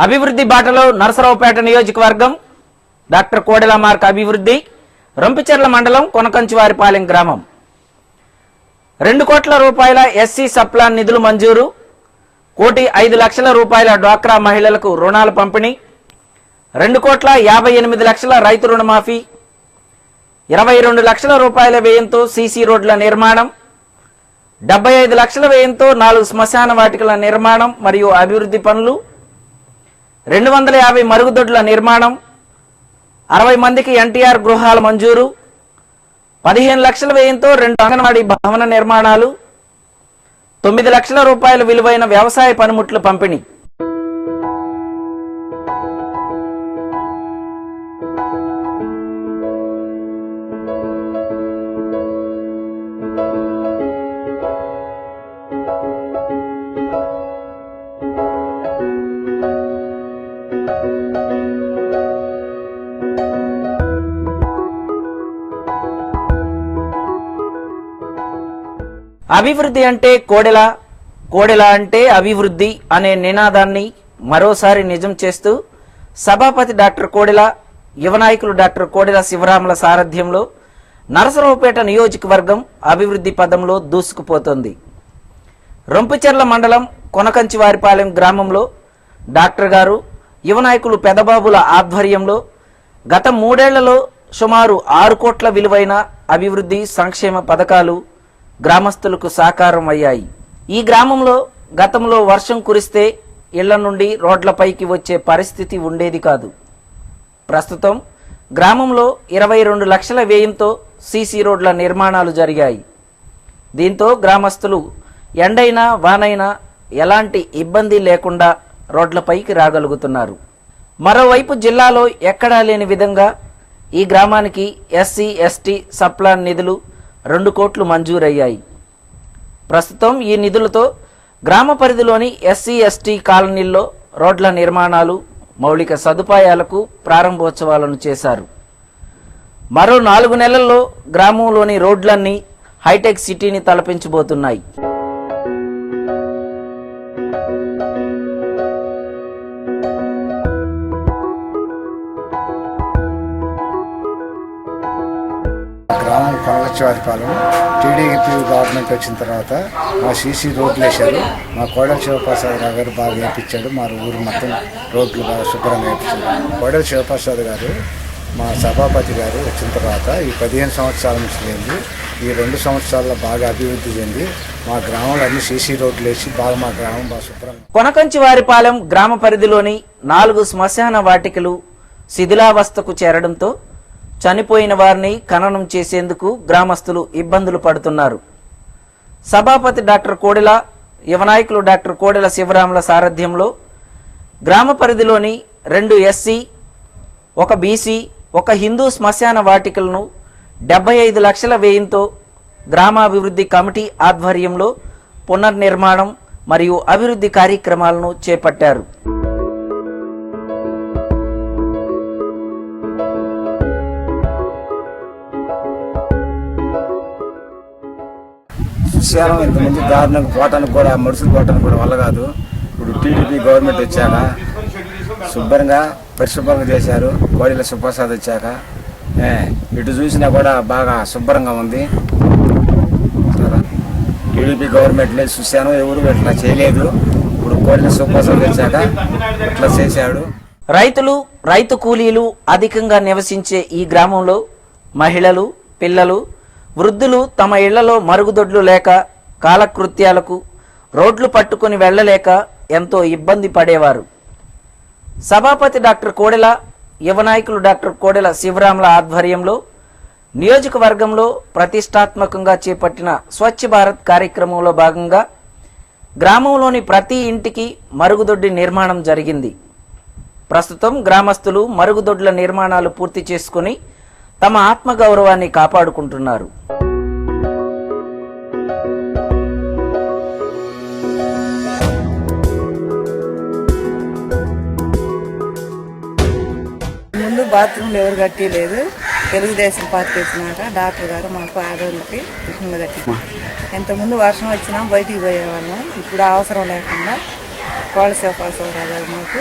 అభివృద్ధి బాటలో నరసరావుపేట నియోజకవర్గం డాక్టర్ కోడెల మార్క్ అభివృద్ధి రంపిచెర్ల మండలం కొనకంచివారిపాలెం గ్రామం 2 కోట్ల రూపాయల ఎస్సీ సప్లాన్ నిధులు మంజూరు 1,05,00,000 రూపాయల డ్వాక్రా మహిళలకు రుణాల పంపిణీ 2,58,00,000 రైతు రుణమాఫీ 22 లక్షల రూపాయల వ్యయంతో సీసీ రోడ్ల నిర్మాణం 75 లక్షల వ్యయంతో 4 శ్మశాన వాటికల నిర్మాణం మరియు అభివృద్ధి పనులు 250 మరుగుదొడ్ల నిర్మాణం 60 మందికి ఎన్టీఆర్ గృహాల మంజూరు 15 లక్షల వ్యయంతో 2 అంగన్వాడీ భవన నిర్మాణాలు 9 లక్షల రూపాయల విలువైన వ్యవసాయ పనిముట్లు పంపిణీ. అభివృద్ధి అంటే కోడెల, కోడెల అంటే అభివృద్ధి అనే నినాదాన్ని మరోసారి నిజం చేస్తూ సభాపతి డాక్టర్ కోడెల, యువ నాయకులు డాక్టర్ కోడెల శివరాముల సారథ్యంలో నరసరావుపేట నియోజకవర్గం అభివృద్ధి పదంలో దూసుకుపోతోంది. రంపిచెర్ల మండలం కొనకంచివారిపాలెం గ్రామంలో డాక్టర్ గారు, యువ నాయకులు పెదబాబుల ఆధ్వర్యంలో గత 3 ఏళ్లలో సుమారు 6 కోట్ల విలువైన అభివృద్ధి సంక్షేమ పథకాలు గ్రామస్తులకు సాకారం అయ్యాయి. ఈ గ్రామంలో గతంలో వర్షం కురిస్తే ఇళ్ల నుండి రోడ్లపైకి వచ్చే పరిస్థితి ఉండేది కాదు. ప్రస్తుతం గ్రామంలో 22 లక్షల వ్యయంతో సీసీ రోడ్ల నిర్మాణాలు జరిగాయి. దీంతో గ్రామస్తులు ఎండైనా వానైనా ఎలాంటి ఇబ్బంది లేకుండా రోడ్లపైకి రాగలుగుతున్నారు. మరోవైపు జిల్లాలో ఎక్కడా లేని విధంగా ఈ గ్రామానికి ఎస్సీ ఎస్టీ సప్లాన్ నిధులు 2 కోట్లు మంజూరయ్యాయి. ప్రస్తుతం ఈ నిధులతో గ్రామ పరిధిలోని ఎస్సీ ఎస్టీ కాలనీల్లో రోడ్ల నిర్మాణాలు, మౌలిక సదుపాయాలకు ప్రారంభోత్సవాలను చేశారు. మరో 4 నెలల్లో గ్రామంలోని రోడ్లన్నీ హైటెక్ సిటీని తలపించబోతున్నాయి. గ్రామం కొనకంచివారిపాలెం టీడీపీ గవర్నమెంట్ వచ్చిన తర్వాత మా సీసీ రోడ్లు వేశారు. మా కోడెల శివప్రసాద్ గారు బాగా వేయించాడు. మా ఊరు మొత్తం రోడ్లు బాగా శుభ్రంగా వేయించాడు. కోడెల శివప్రసాద్ గారు మా సభాపతి గారు వచ్చిన తర్వాత ఈ 15 సంవత్సరాల నుంచి లేని ఈ 2 సంవత్సరాల్లో బాగా అభివృద్ధి చెంది మా గ్రామంలో అన్ని సీసీ రోడ్లు వేసి బాగా మా గ్రామం బాగా శుభ్రంగా. కొనకంచివారిపాలెం గ్రామ పరిధిలోని 4 శ్మశాన వాటికలు శిథిలావస్థకు చేరడంతో చనిపోయిన వారిని ఖననం చేసేందుకు గ్రామస్తులు ఇబ్బందులు పడుతున్నారు. సభాపతి డాక్టర్ కోడెల, యువ నాయకులు డాక్టర్ కోడెల శివరాముల సారథ్యంలో గ్రామ పరిధిలోని 2 ఎస్సీ, 1 బీసీ, 1 హిందూ శ్మశాన వాటికలను 75 లక్షల వ్యయంతో గ్రామాభివృద్ధి కమిటీ ఆధ్వర్యంలో పునర్నిర్మాణం మరియు అభివృద్ధి కార్యక్రమాలను చేపట్టారు. శ్మశానం ఇంతమంది దారుణంగా పోవటానికి కూడా, మనుషులు పోవటానికి కూడా వల్ల కాదు. ఇప్పుడు టీడీపీ గవర్నమెంట్ వచ్చాక శుభ్రంగా పరిశుభ్రంగా చేశారు. కోడెల శివప్రసాద్ వచ్చాక ఇటు చూసినా కూడా బాగా శుభ్రంగా ఉంది. టీడీపీ గవర్నమెంట్లో శ్మశానం ఎవరు ఇట్లా చేయలేదు. ఇప్పుడు కోడెల శివప్రసాద్ వచ్చాక ఇట్లా చేశాడు. రైతులు, రైతు కూలీలు అధికంగా నివసించే ఈ గ్రామంలో మహిళలు, పిల్లలు, వృద్ధులు తమ ఇళ్లలో మరుగుదొడ్లు లేక కాలకృత్యాలకు రోడ్లు పట్టుకుని వెళ్లలేక ఎంతో ఇబ్బంది పడేవారు. సభాపతి డాక్టర్ కోడెల, యువ నాయకులు డాక్టర్ కోడెల శివరాముల ఆధ్వర్యంలో నియోజకవర్గంలో ప్రతిష్టాత్మకంగా చేపట్టిన స్వచ్ఛ భారత్ కార్యక్రమంలో భాగంగా గ్రామంలోని ప్రతి ఇంటికి మరుగుదొడ్డి నిర్మాణం జరిగింది. ప్రస్తుతం గ్రామస్తులు మరుగుదొడ్ల నిర్మాణాలు పూర్తి చేసుకుని తమ ఆత్మగౌరవాన్ని కాపాడుకుంటున్నారు. ముందు బాత్రూమ్లు ఎవరు కట్టలేదు. తెలుగుదేశం పార్టీ వచ్చినాక డాక్టర్ గారు మాకు ఆడవాళ్ళకి కట్టి, ఎంతమంది వర్షం వచ్చినా బయటికి పోయేవాళ్ళం. ఇప్పుడు అవసరం లేకుండా కోళ్ళ శివప్రసాదరావు గారు మాకు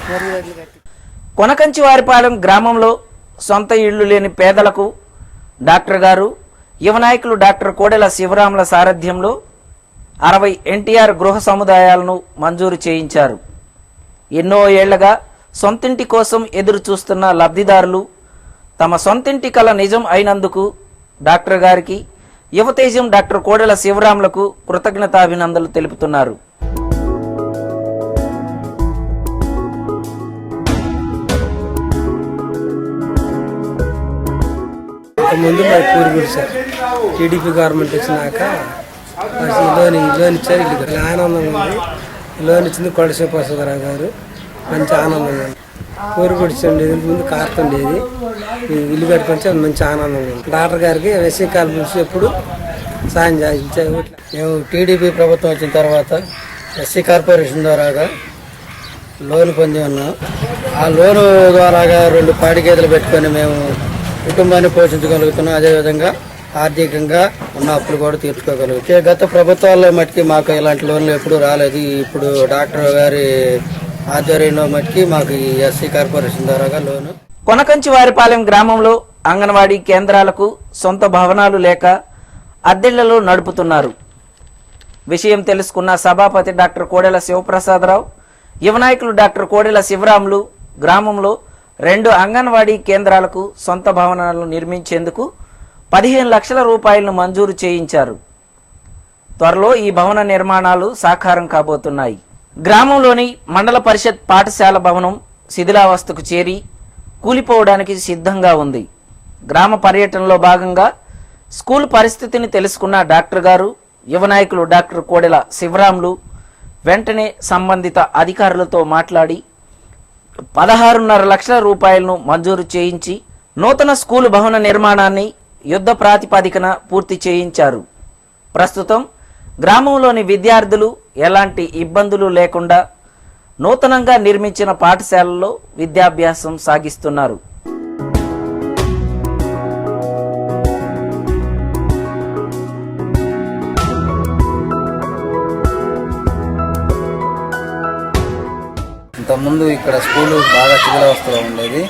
మరుగుదొడ్లు కట్టి కొనకంచివారిపాలెం గ్రామంలో సొంత ఇళ్లు లేని పేదలకు డాక్టర్ గారు యువ నాయకులు డాక్టర్ కోడెల శివరాముల సారథ్యంలో 60 ఎన్టీఆర్ గృహ సముదాయాలను మంజూరు చేయించారు. ఎన్నో ఏళ్లగా సొంతింటి కోసం ఎదురు చూస్తున్న లబ్ధిదారులు తమ సొంతింటి కల నిజం అయినందుకు డాక్టర్ గారికి యువతేజం డాక్టర్ కోడెల శివరాములకు కృతజ్ఞతాభినందనలు తెలుపుతున్నారు. ముందు మా పూరి గుడిసారు టీడీపీ గవర్నమెంట్ వచ్చినాక లోన్ ఇచ్చారు. ఇల్లు ఆనందంగా ఉంది. లోన్ ఇచ్చింది కోళ్ళ శివప్రసాదరావు గారు. మంచి ఆనందంగా ఉంది. పూరి గుడిసి ఉండేది, ముందు కారుతుండేది. ఇల్లు కట్టుకొని మంచి ఆనందంగా ఉంది. డాక్టర్ గారికి ఎస్సీ కాలనీ ఎప్పుడు సాయం చేయించారు. మేము టీడీపీ ప్రభుత్వం వచ్చిన తర్వాత ఎస్సీ కార్పొరేషన్ ద్వారాగా లోన్ పొంది ఉన్నాం. ఆ లోను ద్వారాగా 2 పాడి గేదెలు పెట్టుకొని మేము కుటుంబాన్ని పోషించగలుగుతున్నాం. అదేవిధంగా ఆర్థికంగా ఉన్న అప్పులు కూడా తీర్చుకోగలుగుతాం. గత ప్రభుత్వాల్లో మట్టికి మాకు ఇలాంటి లోన్లు ఎప్పుడూ రాలేదు. ఇప్పుడు డాక్టర్ గారి ఆధ్వర్యంలో మట్టికి మాకు ఈ ఎస్సీ కార్పొరేషన్ ద్వారా లోను. కొనకంచివారిపాలెం గ్రామంలో అంగన్వాడీ కేంద్రాలకు సొంత భవనాలు లేక అద్దెళ్లలో నడుపుతున్నారు. విషయం తెలుసుకున్న సభాపతి డాక్టర్ కోడెల శివప్రసాదరావు, యువ నాయకులు డాక్టర్ కోడెల శివరాములు గ్రామంలో 2 అంగన్వాడీ కేంద్రాలకు సొంత భవనాలను నిర్మించేందుకు 15 లక్షల రూపాయలను మంజూరు చేయించారు. త్వరలో ఈ భవన నిర్మాణాలు సాకారం కాబోతున్నాయి. గ్రామంలోని మండల పరిషత్ పాఠశాల భవనం శిథిలావస్థకు చేరి కూలిపోవడానికి సిద్ధంగా ఉంది. గ్రామ పర్యటనలో భాగంగా స్కూల్ పరిస్థితిని తెలుసుకున్న డాక్టర్ గారు, యువ నాయకులు డాక్టర్ కోడెల శివరాములు వెంటనే సంబంధిత అధికారులతో మాట్లాడి 16.5 లక్షల రూపాయలను మంజూరు చేయించి నూతన స్కూలు భవన నిర్మాణాన్ని యుద్ధ ప్రాతిపదికన పూర్తి చేయించారు. ప్రస్తుతం గ్రామంలోని విద్యార్థులు ఎలాంటి ఇబ్బందులు లేకుండా నూతనంగా నిర్మించిన పాఠశాలలో విద్యాభ్యాసం సాగిస్తున్నారు. ఇంతకుముందు ఇక్కడ స్కూలు బాగా శిథిలావస్థలో ఉండేది.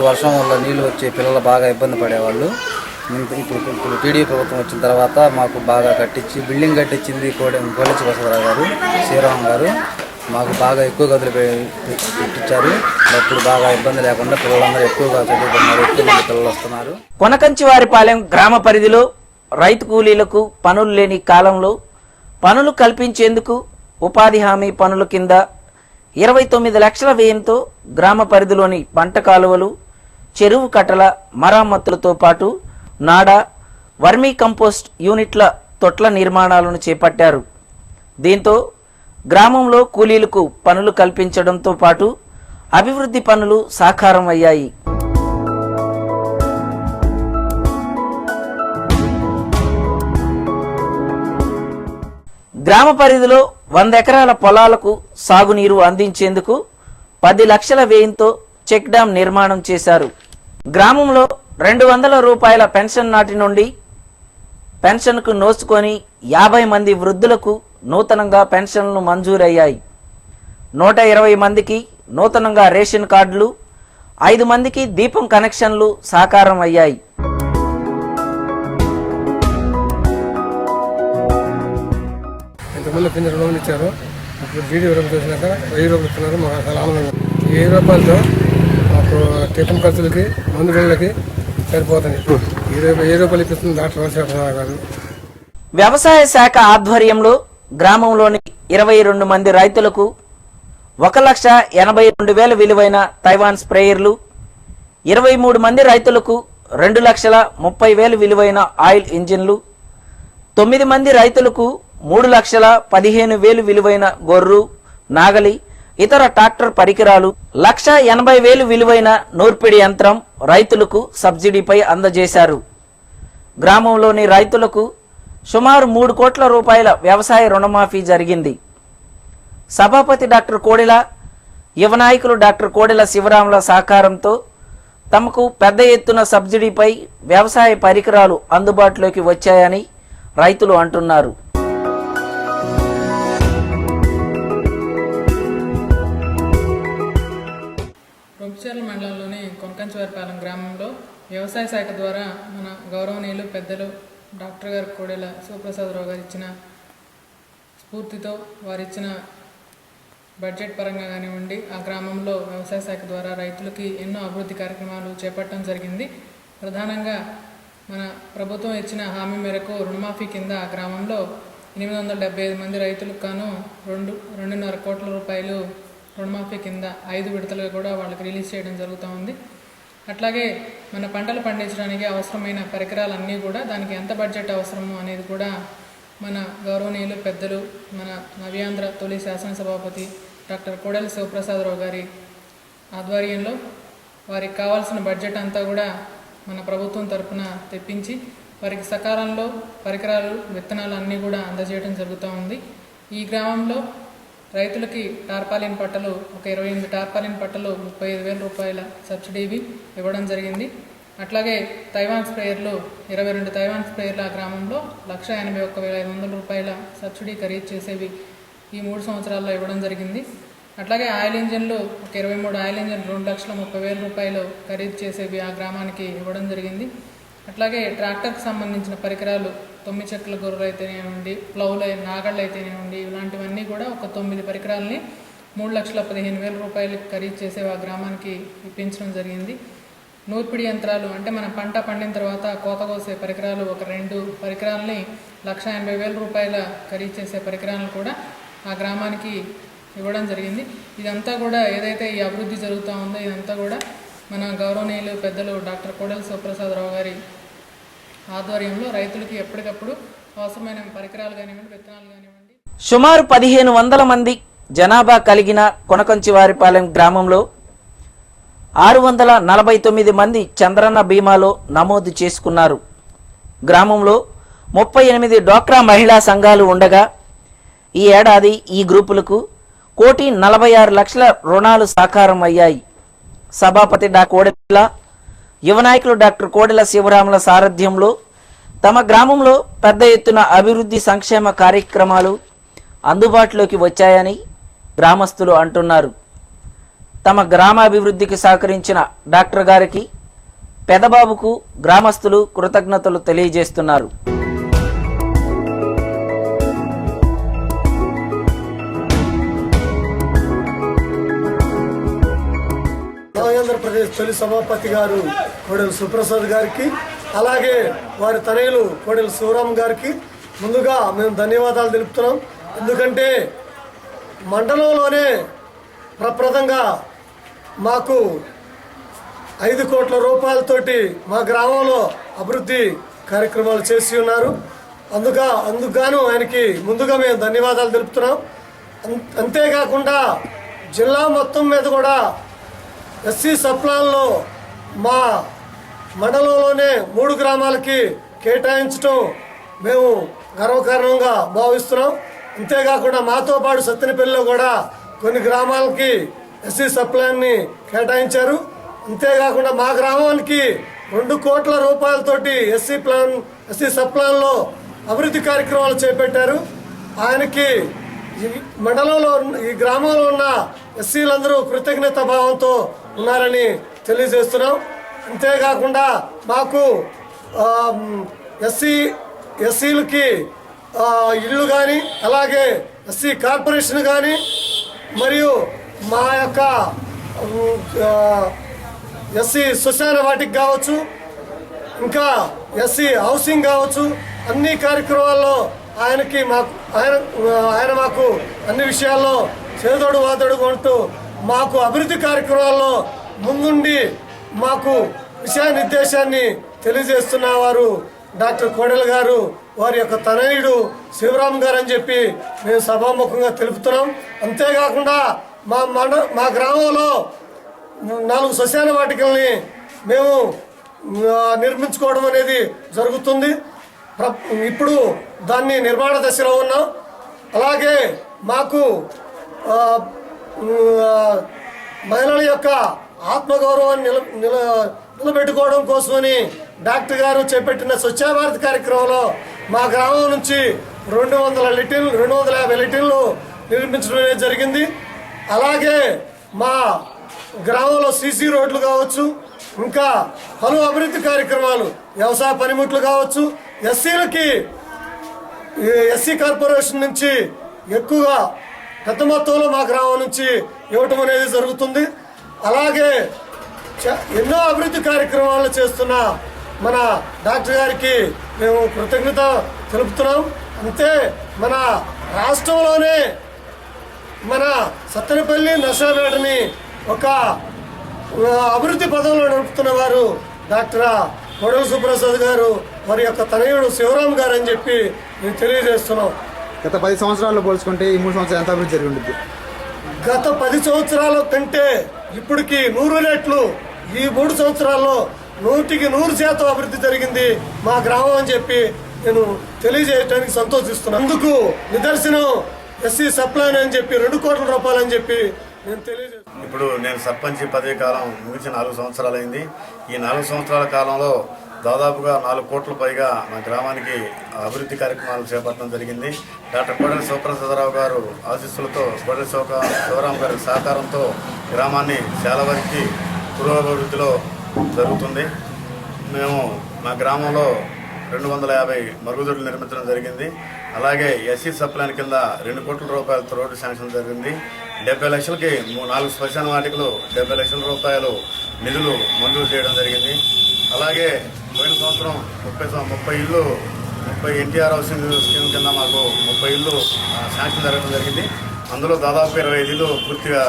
వర్షం వల్ల నీళ్లు వచ్చి పిల్లలు బాగా ఇబ్బంది పడేవాళ్ళు. ఇప్పుడు టీడీ ప్రభుత్వం వచ్చిన తర్వాత మాకు బాగా కట్టించి బిల్డింగ్ కట్టించింది కోళ్ళ శివప్రసాదరావు గారు, శ్రీరామ్ గారు. మాకు బాగా ఎక్కువ గదులు పెట్టించారు. అప్పుడు బాగా ఇబ్బంది లేకుండా పిల్లలందరూ ఎక్కువగా చదువుతున్నారు. ఎక్కువ మంది పిల్లలు వస్తున్నారు. కొనకంచివారిపాలెం గ్రామ పరిధిలో రైతు కూలీలకు పనులు లేని కాలంలో పనులు కల్పించేందుకు ఉపాధి హామీ పనుల కింద 29 లక్షల వ్యయంతో గ్రామ పరిధిలోని పంట కాలువలు, చెరువు కట్టల మరమ్మతులతో పాటు నాడా, వర్మీ కంపోస్ట్ యూనిట్ల తొట్ల నిర్మాణాలను చేపట్టారు. దీంతో గ్రామంలో కూలీలకు పనులు కల్పించడంతో పాటు అభివృద్ధి పనులు సాకారం అయ్యాయి. గ్రామ పరిధిలో 100 ఎకరాల పొలాలకు సాగునీరు అందించేందుకు 10 లక్షల వ్యయంతో చెక్ డ్యాం నిర్మాణం చేశారు. గ్రామంలో 200 రూపాయల పెన్షన్ నాటి నుండి పెన్షన్కు నోచుకొని 50 మంది వృద్ధులకు నూతనంగా పెన్షన్లు మంజూరయ్యాయి. 120 మందికి నూతనంగా రేషన్ కార్డులు, 5 మందికి దీపం కనెక్షన్లు సాకారం అయ్యాయి. ఇంతకుముందు 5 లోన్లు ఇచ్చారు. ఇప్పుడు జీడీ రూపాయలు చూసినాక 1000 రూపాయలు ఇస్తున్నారు. మాకు చాలా ఆనందంగా. ఈ 1000 రూపాయలతో మాకు టిఫిన్ ఖర్చులకి, మందు బిళ్ళకి సరిపోతుంది. 1000 రూపాయలు ఇప్పిస్తుంది డాక్టర్ శివప్రసాదరావు గారు. వ్యవసాయ శాఖ ఆధ్వర్యంలో గ్రామంలోని 22 మంది రైతులకు 1,82,000 విలువైన తైవాన్ స్ప్రేయర్లు, 23 మంది రైతులకు 2,30,000 విలువైన ఆయిల్ ఇంజిన్లు, 9 మంది రైతులకు 3,15,000 విలువైన గొర్రు, నాగలి, ఇతర ట్రాక్టర్ పరికరాలు, 1,80,000 విలువైన నూర్పిడి యంత్రం రైతులకు సబ్సిడీపై అందజేశారు. గ్రామంలోని రైతులకు సుమారు 3 కోట్ల రూపాయల వ్యవసాయ రుణమాఫీ జరిగింది. సభాపతి డాక్టర్ కోడెల, యువ నాయకులు డాక్టర్ కోడెల శివరాముల సహకారంతో తమకు పెద్ద ఎత్తున సబ్సిడీపై వ్యవసాయ పరికరాలు అందుబాటులోకి వచ్చాయని రైతులు అంటున్నారు. రొంపిచెర్ల మండలంలోని కొనకంచివారిపాలెం గ్రామంలో వ్యవసాయ శాఖ ద్వారా మన గౌరవనీయులు పెద్దలు డాక్టర్ గారు కోడెల శివప్రసాదరావు గారు ఇచ్చిన స్ఫూర్తితో వారిచ్చిన బడ్జెట్ పరంగా కానివ్వండి, ఆ గ్రామంలో వ్యవసాయ శాఖ ద్వారా రైతులకి ఎన్నో అభివృద్ధి కార్యక్రమాలు చేపట్టడం జరిగింది. ప్రధానంగా మన ప్రభుత్వం ఇచ్చిన హామీ మేరకు రుణమాఫీ కింద ఆ గ్రామంలో 875 మంది రైతులకు గాను 2.5 కోట్ల రూపాయలు రుణమాఫీ కింద 5 విడతలుగా కూడా వాళ్ళకి రిలీజ్ చేయడం జరుగుతూ ఉంది. అట్లాగే మన పంటలు పండించడానికి అవసరమైన పరికరాలన్నీ కూడా దానికి ఎంత బడ్జెట్ అవసరము అనేది కూడా మన గౌరవనీయులు పెద్దలు మన నవ్యాంధ్ర తొలి శాసనసభాపతి డాక్టర్ కోడెల శివప్రసాదరావు గారి ఆధ్వర్యంలో వారికి కావాల్సిన బడ్జెట్ అంతా కూడా మన ప్రభుత్వం తరఫున తెప్పించి వారికి సకాలంలో పరికరాలు విత్తనాలు అన్నీ కూడా అందజేయడం జరుగుతూ ఉంది. ఈ గ్రామంలో రైతులకి టార్పాలిన్ పట్టలు ఒక 28 టార్పాలిన్ పట్టలు 35,000 రూపాయల సబ్సిడీవి ఇవ్వడం జరిగింది. అట్లాగే తైవాన్ స్ప్రేయర్లు 22 తైవాన్ స్ప్రేయర్లు ఆ గ్రామంలో 181,500 రూపాయల సబ్సిడీ ఖరీదు చేసేవి ఈ 3 సంవత్సరాల్లో ఇవ్వడం జరిగింది. అట్లాగే ఆయిల్ ఇంజన్లు ఒక 23 ఆయిల్ ఇంజన్లు 2,30,000 రూపాయలు ఖరీదు చేసేవి ఆ గ్రామానికి ఇవ్వడం జరిగింది. అట్లాగే ట్రాక్టర్కి సంబంధించిన పరికరాలు 9 చెక్కల గొర్రెలు అయితేనేవ్వండి, ప్లౌలు నాగళ్ళు అయితేనేవ్వండి, ఇలాంటివన్నీ కూడా ఒక 9 పరికరాలని 3,15,000 రూపాయలకి ఖరీదు చేసేవి ఆ గ్రామానికి ఇప్పించడం జరిగింది. నూర్పిడి యంత్రాలు అంటే మన పంట పండిన తర్వాత కోత కోసే పరికరాలు ఒక 2 పరికరాలని 1,80,000 రూపాయల ఖరీదు చేసే పరికరాలను కూడా ఆ గ్రామానికి ఇవ్వడం జరిగింది. ఇదంతా కూడా ఏదైతే ఈ అభివృద్ధి జరుగుతూ ఉందో ఇదంతా కూడా మన గౌరవనీయులు పెద్దలు డాక్టర్ కోడెల శివప్రసాదరావు గారి ఆధ్వర్యంలో రైతులకి ఎప్పటికప్పుడు అవసరమైన పరికరాలు కానివ్వండి, విత్తనాలు కానివ్వండి. సుమారు 1,500 మంది జనాభా కలిగిన కొనకంచివారిపాలెం గ్రామంలో 649 మంది చంద్రన్న బీమాలో నమోదు చేసుకున్నారు. గ్రామంలో 38 డ్వాక్రా మహిళా సంఘాలు ఉండగా ఈ ఏడాది ఈ గ్రూపులకు 1,46,00,000 రుణాలు సాకారం అయ్యాయి. సభాపతి డాక్టర్ కోడెల, యువ నాయకులు డాక్టర్ కోడెల శివరాముల సారథ్యంలో తమ గ్రామంలో పెద్ద ఎత్తున అభివృద్ధి సంక్షేమ కార్యక్రమాలు అందుబాటులోకి వచ్చాయని గ్రామస్తులు అంటున్నారు. తమ గ్రామాభివృద్ధికి సహకరించిన డాక్టర్ గారికి, పెదబాబుకు గ్రామస్తులు కృతజ్ఞతలు తెలియజేస్తున్నారు. ఆంధ్రప్రదేశ్ తొలి సభాపతి గారు కోడెల సుప్రసాద్ గారికి, అలాగే వారి తనయులు కోడెల శివరామ్ గారికి ముందుగా మేము ధన్యవాదాలు తెలుపుతున్నాం. ఎందుకంటే మండలంలోనే ప్రప్రదంగా మాకు 5 కోట్ల రూపాయలతోటి మా గ్రామంలో అభివృద్ధి కార్యక్రమాలు చేసి ఉన్నారు. అందుకుగాను ఆయనకి ముందుగా మేము ధన్యవాదాలు తెలుపుతున్నాం. అంతేకాకుండా జిల్లా మొత్తం మీద కూడా ఎస్సీ సప్లాన్లో మా మండలంలోనే 3 గ్రామాలకి కేటాయించడం మేము గర్వకారణంగా భావిస్తున్నాం. అంతేకాకుండా మాతో పాటు సత్తెనపల్లిలో కూడా కొన్ని గ్రామాలకి ఎస్సీ సప్లాన్ని కేటాయించారు. అంతేకాకుండా మా గ్రామానికి 2 కోట్ల రూపాయలతోటి ఎస్సీ సప్లాన్లో అభివృద్ధి కార్యక్రమాలు చేపట్టారు. ఆయనకి ఈ మండలంలో ఈ గ్రామంలో ఉన్న ఎస్సీలందరూ కృతజ్ఞత భావంతో ఉన్నారని తెలియజేస్తున్నాం. అంతేకాకుండా మాకు ఎస్సీలకి ఇళ్ళు కానీ, అలాగే ఎస్సీ కార్పొరేషన్ కానీ, మరియు మా యొక్క ఎస్సీ శ్మశాన వాటికి కావచ్చు, ఇంకా ఎస్సీ హౌసింగ్ కావచ్చు, అన్ని కార్యక్రమాల్లో ఆయన మాకు అన్ని విషయాల్లో చేదోడు వాదోడు ఉంటూ మాకు అభివృద్ధి కార్యక్రమాల్లో ముందుండి మాకు దిశానిర్దేశాన్ని తెలియజేస్తున్న వారు డాక్టర్ కోడెల గారు, వారి యొక్క తనయుడు శివరామ్ గారు అని చెప్పి మేము సభాముఖంగా తెలుపుతున్నాం. అంతేకాకుండా మా గ్రామంలో 4 శ్మశాన వాటికల్ని మేము నిర్మించుకోవడం అనేది జరుగుతుంది. ఇప్పుడు దాన్ని నిర్మాణ దశలో ఉన్నాం. అలాగే మాకు మహిళల యొక్క ఆత్మగౌరవాన్ని నిలబెట్టుకోవడం కోసమని డాక్టర్ గారు చేపట్టిన స్వచ్ఛ భారత్ కార్యక్రమంలో మా గ్రామం నుంచి 250 లీటర్లు నిర్మించడం జరిగింది. అలాగే మా గ్రామంలో సీసీ రోడ్లు కావచ్చు, ఇంకా పలు అభివృద్ధి కార్యక్రమాలు, వ్యవసాయ పనిముట్లు కావచ్చు, ఎస్సీ కార్పొరేషన్ నుంచి ఎక్కువగా పెద్ద మొత్తంలో మా గ్రామం నుంచి ఇవ్వటం అనేది జరుగుతుంది. అలాగే ఎన్నో అభివృద్ధి కార్యక్రమాలు చేస్తున్న మన డాక్టర్ గారికి మేము కృతజ్ఞత తెలుపుతున్నాం. అంతే మన రాష్ట్రంలోనే మన సత్తెనపల్లి నర్సాపేటని ఒక అభివృద్ధి పదంలో నడుపుతున్న వారు డాక్టర్ కొడల సుప్రసాద్ గారు, వారి యొక్క తనయుడు శివరాం గారు అని చెప్పి మేము తెలియజేస్తున్నాం. గత 10 సంవత్సరాల్లో పోల్చుకుంటే ఈ 3 సంవత్సరాలు ఎంత అభివృద్ధి జరిగి ఉంటుంది? గత 10 సంవత్సరాల కంటే ఇప్పటికి 100 రెట్లు ఈ 3 సంవత్సరాల్లో 100% అభివృద్ధి జరిగింది మా గ్రామం అని చెప్పి నేను తెలియజేయడానికి సంతోషిస్తున్నాను. అందుకు నిదర్శనం ఎస్సీ సప్లైన్ అని చెప్పి 2 కోట్ల రూపాయలు అని చెప్పి నేను తెలియజేస్తున్నాను. ఇప్పుడు నేను సర్పంచ్ పదవి కాలం ముగిసి 4 సంవత్సరాలైంది. ఈ 4 సంవత్సరాల కాలంలో దాదాపుగా 4 కోట్ల పైగా మా గ్రామానికి అభివృద్ధి కార్యక్రమాలు చేపట్టడం జరిగింది. డాక్టర్ కోడెల శివప్రసాదరావు గారు ఆశీస్సులతో, కోడెల శివరాం గారి సహకారంతో గ్రామాన్ని చాలా వరకు పురోభివృద్ధిలో జరుగుతుంది. మేము మా గ్రామంలో 250 మరుగుదొడ్లు నిర్మించడం జరిగింది. అలాగే ఎస్సీ సప్లైన్ కింద 2 కోట్ల రూపాయలతో రోడ్డు శాంక్షన్ జరిగింది. 70 లక్షలకి 4 శ్మశాన వాటికలు 70 లక్షల రూపాయలు నిధులు మంజూరు చేయడం జరిగింది. అలాగే పోయిన సంవత్సరం 30 ఇళ్ళు 30 ఎన్టీఆర్ హౌసింగ్ స్కీమ్ కింద మాకు 30 ఇళ్ళు శాంక్షన్ జరగడం జరిగింది. అందులో దాదాపు 25 ఇళ్ళు పూర్తిగా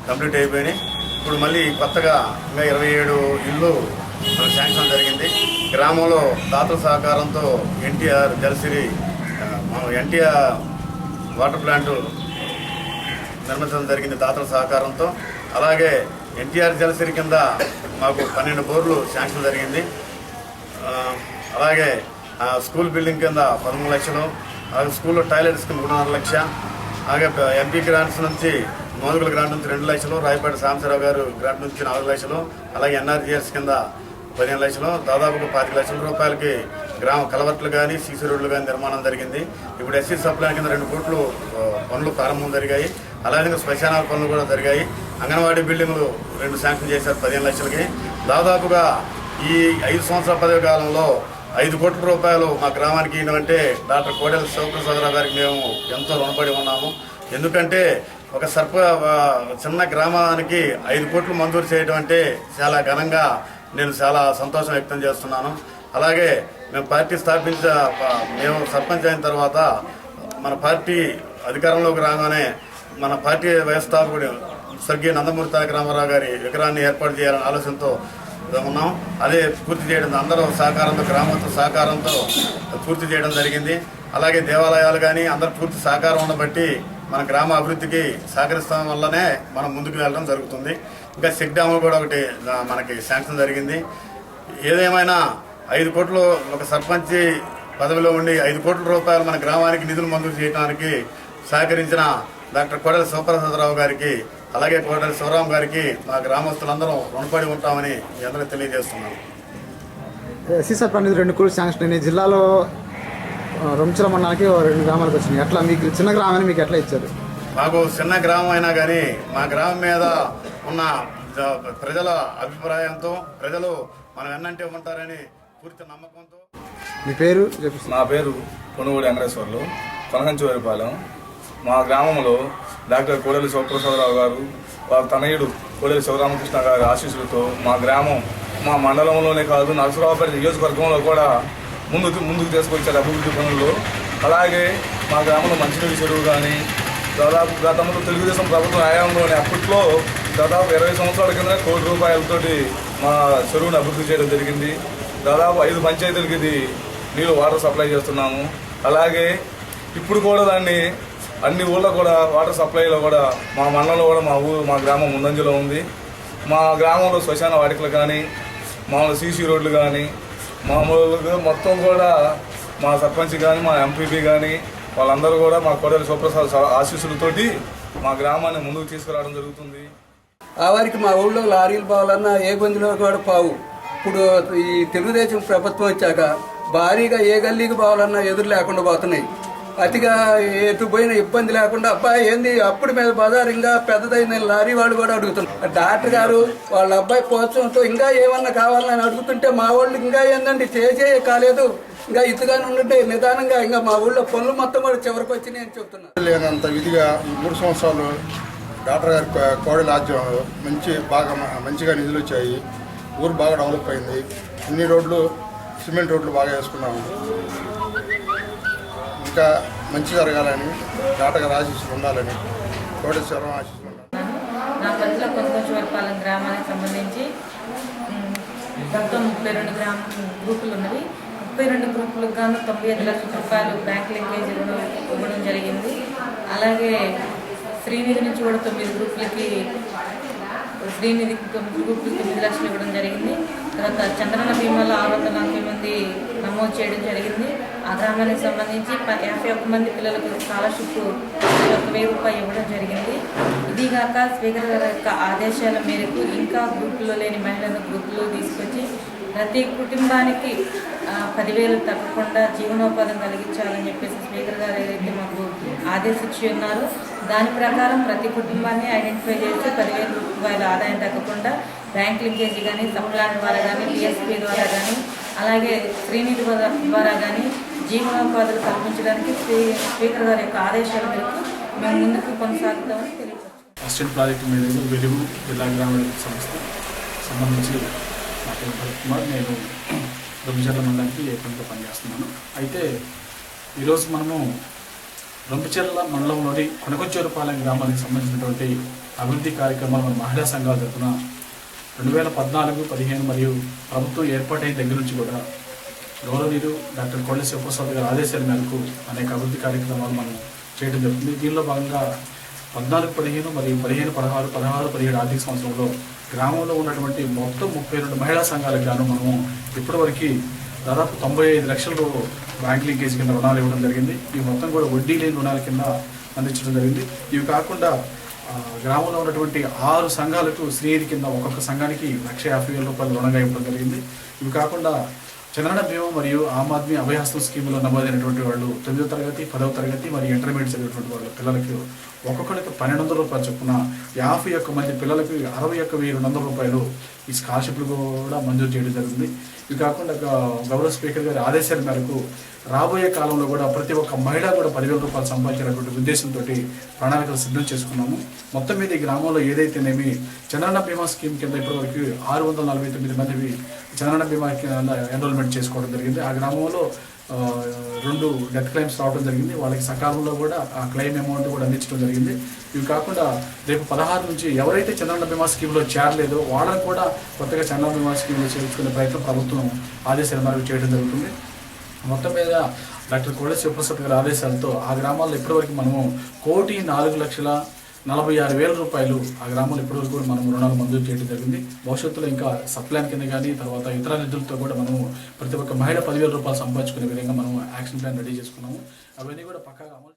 కంప్లీట్ అయిపోయినాయి. ఇప్పుడు మళ్ళీ కొత్తగా ఇంకా 27 ఇళ్ళు మనకు శాంక్షన్ జరిగింది. గ్రామంలో దాతల సహకారంతో ఎన్టీఆర్ జలసిరి ఎన్టీఆర్ వాటర్ ప్లాంట్ నిర్మించడం జరిగింది దాతల సహకారంతో. అలాగే ఎన్టీఆర్ జలసిరి కింద మాకు 12 బోర్లు శాంక్షన్ జరిగింది. అలాగే స్కూల్ బిల్డింగ్ కింద 13 లక్షలు, అలాగే స్కూల్లో టాయిలెట్స్ కింద 3.5 లక్ష, అలాగే ఎంపీ గ్రాంట్స్ నుంచి మోదుగుల గ్రాంట్ నుంచి 2 లక్షలు, రాయపేట సాంబశివరావు గారు గ్రాంట్ నుంచి 4 లక్షలు, అలాగే ఎన్ఆర్జీఎస్ కింద 15 లక్షలు, దాదాపుగా 25 లక్షల రూపాయలకి గ్రామ కలవట్లు కానీ సీసీ రోడ్లు కానీ నిర్మాణం జరిగింది. ఇప్పుడు ఎస్సీ సప్లైన్ కింద 2 కోట్లు పనులు ప్రారంభం జరిగాయి. అలాగే శ్మశానాల పనులు కూడా జరిగాయి. అంగన్వాడీ బిల్డింగ్లు 2 శాంక్షన్ చేశారు 15 లక్షలకి. దాదాపుగా ఈ 5 సంవత్సరాల పదవి కాలంలో 5 కోట్ల రూపాయలు మా గ్రామానికి ఇవ్వమంటే డాక్టర్ కోడెల శివప్రసాదరావు గారికి మేము ఎంతో రుణపడి ఉన్నాము. ఎందుకంటే ఒక చిన్న గ్రామానికి 5 కోట్లు మంజూరు చేయడం అంటే చాలా ఘనంగా నేను చాలా సంతోషం వ్యక్తం చేస్తున్నాను. అలాగే మేము పార్టీ మేము సర్పంచ్ అయిన తర్వాత మన పార్టీ అధికారంలోకి రాగానే మన పార్టీ వ్యవస్థాపకుడు స్వర్గీయ నందమూరి తారక రామారావు గారి విగ్రహాన్ని ఏర్పాటు చేయాలనే ఆలోచనతో ఉన్నాం. అదే పూర్తి చేయడం అందరూ సహకారంతో, గ్రామంతో సహకారంతో పూర్తి చేయడం జరిగింది. అలాగే దేవాలయాలు కానీ అందరూ పూర్తి సహకారం ఉండబట్టి మన గ్రామ అభివృద్ధికి సహకరిస్తాం వల్లనే మనం ముందుకు వెళ్ళడం జరుగుతుంది. ఇంకా చెక్ డ్యాములు కూడా ఒకటి మనకి శాంక్షన్ జరిగింది. ఏదేమైనా 5 కోట్లు ఒక సర్పంచ్ పదవిలో ఉండి 5 కోట్ల రూపాయలు మన గ్రామానికి నిధులు మంజూరు చేయడానికి సహకరించిన డాక్టర్ కోడెల శివప్రసాదరావు గారికి, అలాగే కోడెల శివరాం గారికి మా గ్రామస్తులందరం రుణపడి ఉంటామని మీ అందరికీ తెలియజేస్తున్నాను. ఎస్సీ సప్లైన్ 2 కోట్లు శాంక్షన్ అయినాయి. జిల్లాలో రొంచల మండలానికి 2 గ్రామాలకు వచ్చినాయి. అట్లా మీకు చిన్న గ్రామాన్ని మీకు ఎట్లా ఇచ్చారు? మాకు చిన్న గ్రామం అయినా కానీ మా గ్రామం మీద ఉన్న ప్రజల అభిప్రాయంతో ప్రజలు మనం ఎన్నంటే ఉంటారని పూర్తి నమ్మకంతో. మీ పేరు? నా పేరు కొనుగోలు వెంకటేశ్వర్లు, కొనకంచివారిపాలెం. మా గ్రామంలో డాక్టర్ కోడెల శివప్రసాదరావు గారు, వారి తనయుడు కోడెల శివరామకృష్ణ గారి ఆశీస్సులతో మా గ్రామం మా మండలంలోనే కాదు నరసరావుపేట నియోజకవర్గంలో కూడా ముందుకు తీసుకొచ్చారు అభివృద్ధి పనుల్లో. అలాగే మా గ్రామంలో మంచినీటి చెరువు కానీ దాదాపు గతంలో తెలుగుదేశం ప్రభుత్వం హయాంలోనే అప్పట్లో దాదాపు 20 సంవత్సరాల కింద 1 కోటి రూపాయలతోటి మా చెరువును అభివృద్ధి చేయడం జరిగింది. దాదాపు 5 పంచాయతీలకి ఇది నీళ్ళు వాటర్ సప్లై చేస్తున్నాము. అలాగే ఇప్పుడు కూడా దాన్ని అన్ని ఊళ్ళో కూడా వాటర్ సప్లైలో కూడా మా మండలంలో కూడా మా గ్రామం ముందంజలో ఉంది. మా గ్రామంలో శ్మశాన వాటికలు కానీ మామూలు సీసీ రోడ్లు కానీ మామూలుగా మొత్తం కూడా మా సర్పంచ్ కానీ మా ఎంపీపీ కానీ వాళ్ళందరూ కూడా మా కోడెల శివప్రసాద్ ఆశీస్సులతోటి మా గ్రామాన్ని ముందుకు తీసుకురావడం జరుగుతుంది. ఆ వారికి మా ఊళ్ళో లారీలు పోవాలన్నా ఏ గొంతులో కూడా పావు. ఇప్పుడు ఈ తెలుగుదేశం ప్రభుత్వం వచ్చాక భారీగా ఏ గల్లీకి పోవాలన్నా ఎదురు లేకుండా పోతున్నాయి. అతిగా ఎటు పోయిన ఇబ్బంది లేకుండా అబ్బాయి ఏంది అప్పుడు మీద బజార్ ఇంకా పెద్దదైన లారీ వాళ్ళు కూడా అడుగుతున్నారు. డాక్టర్ గారు వాళ్ళ అబ్బాయి ప్రోత్సాహంతో ఇంకా ఏమన్నా కావాలని అడుగుతుంటే మా వాళ్ళు ఇంకా ఏందండి చేసే కాలేదు, ఇంకా ఇదిగానే ఉంటే నిదానంగా ఇంకా మా ఊళ్ళో పనులు మొత్తం కూడా చివరికి వచ్చినాయి అని చెప్తున్నారు. లేనంత విధిగా ఈ 3 సంవత్సరాలు డాక్టర్ గారి కోడెల ఆధ్వర్యంలో మంచిగా నిధులు వచ్చాయి. ఊరు బాగా డెవలప్ అయింది. అన్ని రోడ్లు సిమెంట్ రోడ్లు బాగా వేసుకున్నాము. ఇంకా మంచి జరగాలని డాక్టర్ గారి ఆశీస్సులు ఉండాలని కోటేశ్వరం ఆశీస్సులు ఉండాలి. నా పరిధిలో కొంకొంచవరపాలెం గ్రామానికి సంబంధించి మొత్తం 32 గ్రూపులు ఉన్నవి. 32 గ్రూపులకు గాను 95 లక్షల రూపాయలు బ్యాంక్ లింకేజ్ ఇవ్వడం జరిగింది. అలాగే శ్రీనిధి నుంచి కూడా 9 గ్రూపులకి 9 లక్షలు ఇవ్వడం జరిగింది. తర్వాత చంద్రన్న బీమాలో 640 మంది నమోదు చేయడం జరిగింది. ఆ గ్రామానికి సంబంధించి 51 మంది పిల్లలకు స్కాలర్షిప్ 1,000 రూపాయలు ఇవ్వడం జరిగింది. ఇదిగాక స్పీకర్ గారి యొక్క ఆదేశాల మేరకు ఇంకా గ్రూపుల్లో లేని మహిళలను గ్రూపులో తీసుకొచ్చి ప్రతి కుటుంబానికి 10,000 తగ్గకుండా జీవనోపాధం కలిగించాలని చెప్పేసి స్పీకర్ గారు ఏదైతే మాకు ఆదేశించి ఉన్నారో దాని ప్రకారం ప్రతి కుటుంబాన్ని ఐడెంటిఫై చేసి 10,000 రూపాయల ఆదాయం తగ్గకుండా బ్యాంక్ లింకేజీ కానీ సప్లాన్ ద్వారా కానీ టీఎస్పీ ద్వారా కానీ అలాగే శ్రీనిధి ద్వారా కానీ జీవనోపాధులు కల్పించడానికి స్పీకర్ గారి యొక్క ఆదేశాల మేరకు మేము ముందుకు కొనసాగుతామని తెలియజేస్తాం. అసిస్టెంట్ ప్రాజెక్ట్ మేనేజర్ వెలుగు జిల్లా గ్రామీణ సంస్థ సంబంధించి నా పేరు భరత్ కుమార్. నేను రొంపిచెర్ల మండలానికి ఏపీలో పనిచేస్తున్నాను. అయితే ఈరోజు మనము రొంపిచెర్ల మండలంలోని కొనకొంచూరుపాలెం గ్రామానికి సంబంధించినటువంటి అభివృద్ధి కార్యక్రమాలు మన మహిళా సంఘాల తరఫున 2014, 15 మరియు ప్రభుత్వం ఏర్పాటైన దగ్గర నుంచి కూడా గౌరవనీయులు డాక్టర్ కోడెల శివప్రసాద్ గారి ఆదేశాల మేరకు అనేక అభివృద్ధి కార్యక్రమాలు మనం చేయడం జరుగుతుంది. దీనిలో భాగంగా 14, 15 మరియు 15, 16, 16, 17 ఆర్థిక సంవత్సరంలో గ్రామంలో ఉన్నటువంటి మొత్తం 32 మహిళా సంఘాలకు గాను మనము ఇప్పటివరకు దాదాపు 95 లక్షలు బ్యాంక్ లింకేజ్ కింద రుణాలు ఇవ్వడం జరిగింది. ఇవి మొత్తం కూడా వడ్డీ లేని రుణాల కింద అందించడం జరిగింది. ఇవి కాకుండా గ్రామంలో ఉన్నటువంటి 6 సంఘాలకు శ్రీనిధి కింద ఒక్కొక్క సంఘానికి 1,50,000 రూపాయలు రుణంగా ఇవ్వడం జరిగింది. ఇవి కాకుండా చంద్రన్న బీమా మరియు ఆమ్ ఆద్మీ అభయహస్తం స్కీములో నమోదైనటువంటి వాళ్ళు 9వ తరగతి, 10వ తరగతి మరియు ఇంటర్మీడియట్ చదివేటువంటి వాళ్ళ పిల్లలకు ఒక్కొక్కరికి 1,200 రూపాయలు చొప్పున 51 మంది పిల్లలకు 61,200 రూపాయలు ఈ స్కాలర్షిప్లు కూడా మంజూరు చేయడం జరిగింది. ఇవి కాకుండా గౌరవ స్పీకర్ గారి ఆదేశాల మేరకు రాబోయే కాలంలో కూడా ప్రతి ఒక్క మహిళ కూడా 10,000 రూపాయలు సంపాదించేటువంటి ఉద్దేశంతో ప్రణాళికలు సిద్ధం చేసుకున్నాము. మొత్తం మీద ఈ గ్రామంలో ఏదైతేనేమి చంద్రన్న బీమా స్కీమ్ కింద ఇప్పటివరకు 649 మంది చంద్రన్న బీమా కింద ఎన్రోల్మెంట్ చేసుకోవడం జరిగింది. ఆ గ్రామంలో 2 డెత్ క్లెయిమ్స్ రావడం జరిగింది. వాళ్ళకి సకాలంలో కూడా ఆ క్లెయిమ్ అమౌంట్ కూడా అందించడం జరిగింది. ఇవి కాకుండా రేపు 16 నుంచి ఎవరైతే చంద్రన్న బీమా స్కీమ్లో చేరలేదో వాళ్ళని కూడా కొత్తగా చంద్రన్న బీమా స్కీమ్లో చేర్చుకునే ప్రయత్నం ప్రభుత్వం ఆదేశాల మేరకు చేయడం జరుగుతుంది. మొత్తం మీద డాక్టర్ కోడెల శివప్రసాద్ గారి ఆదేశాలతో ఆ గ్రామాల్లో ఇప్పటివరకు మనము 1,04,46,000 రూపాయలు ఆ గ్రామంలో ఇప్పటివరకు కూడా మనం రుణాలు మంజూరు చేయడం జరిగింది. భవిష్యత్తులో ఇంకా సప్లాన్ కింద కానీ తర్వాత ఇతర నిధులతో కూడా మనము ప్రతి ఒక్క మహిళ 10,000 రూపాయలు సంపాదించుకునే విధంగా మనం యాక్షన్ ప్లాన్ రెడీ చేసుకున్నాము. అవన్నీ కూడా పక్కాగా అమలు